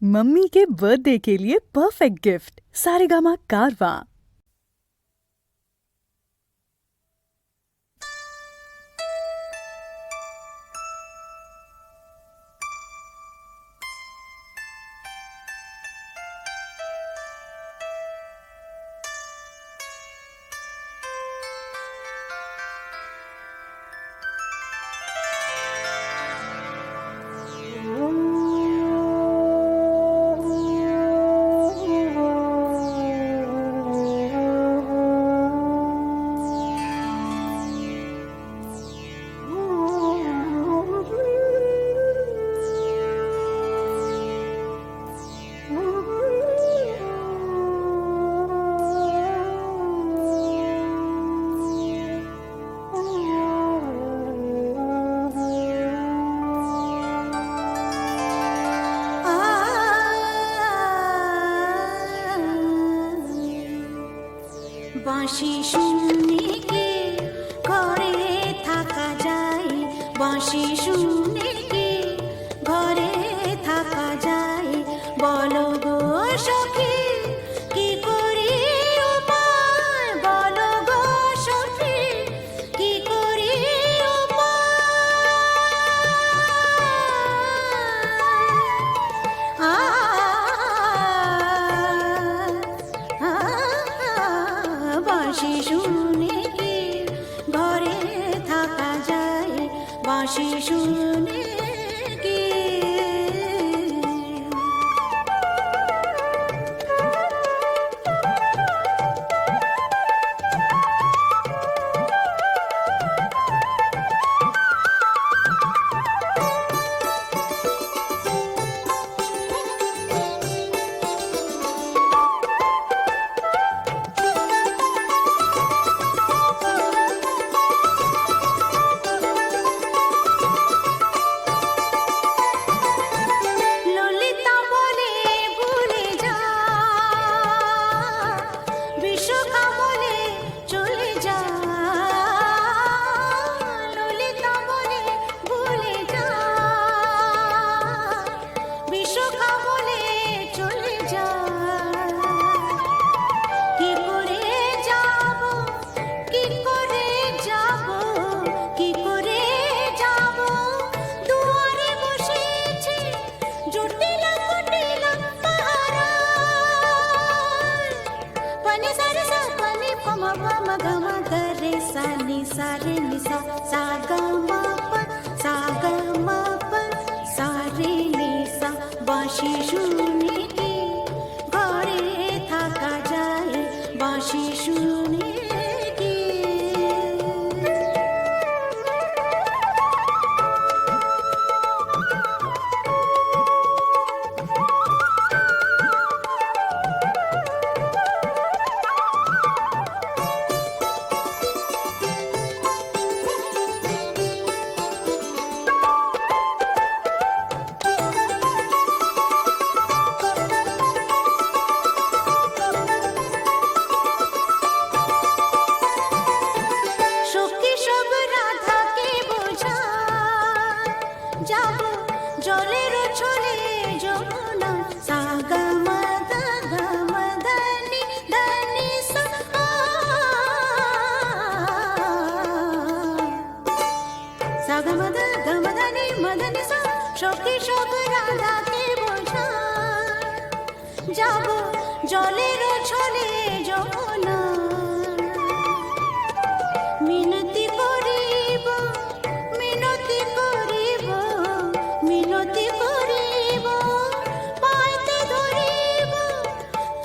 Mummy के birthday के लिए परफेक्ट गिफ्ट सारेगामा कारवां। বাঁশি শুনে কি ঘরে থাকা যায়, বাঁশি শুনে কি ঘরে থাকা যায়, বলো গো সখী কি করি উপায়, বলো গো সখী কি করি বাঁশি শুনে কি ঘরে থাকা যায়, বাঁশি শুনে কি। सारे निसा सा ग म प सा ग म प सा रे निसा, বাঁশি শুনে কি ঘরে থাকা যায়, বাঁশি শুনে কি। জলের ছলে যমুনা সা গ ম দ গ ম দ নি দ নি সা, সা গ ম দ গ ম দ নি ম দ নি সা, সখী সব রাধাকে বোঝায়, যাব জলের ছলে যমুনা, মিনতি করিব মিনতি করিব মিনতি করিব, পাইতে ধরিব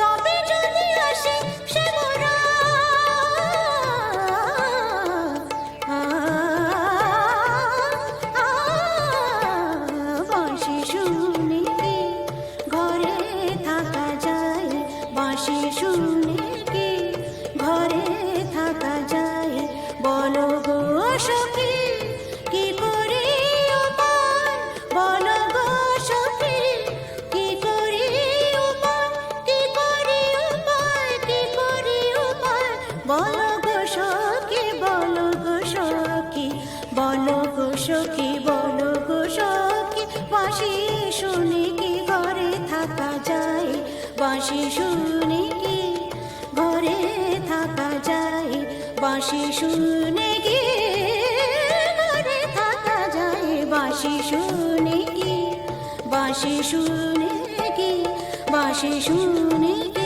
তবে যদি আসে সে মোরা, বাঁশি শুনে কি ঘরে থাকা যায়, বাঁশি শুনে কি ঘরে থাকা যায়, বাঁশি শুনে কি ঘরে থাকা যায়, বাঁশি শুনে কি, বাঁশি শুনে কি, বাঁশি শুনে কি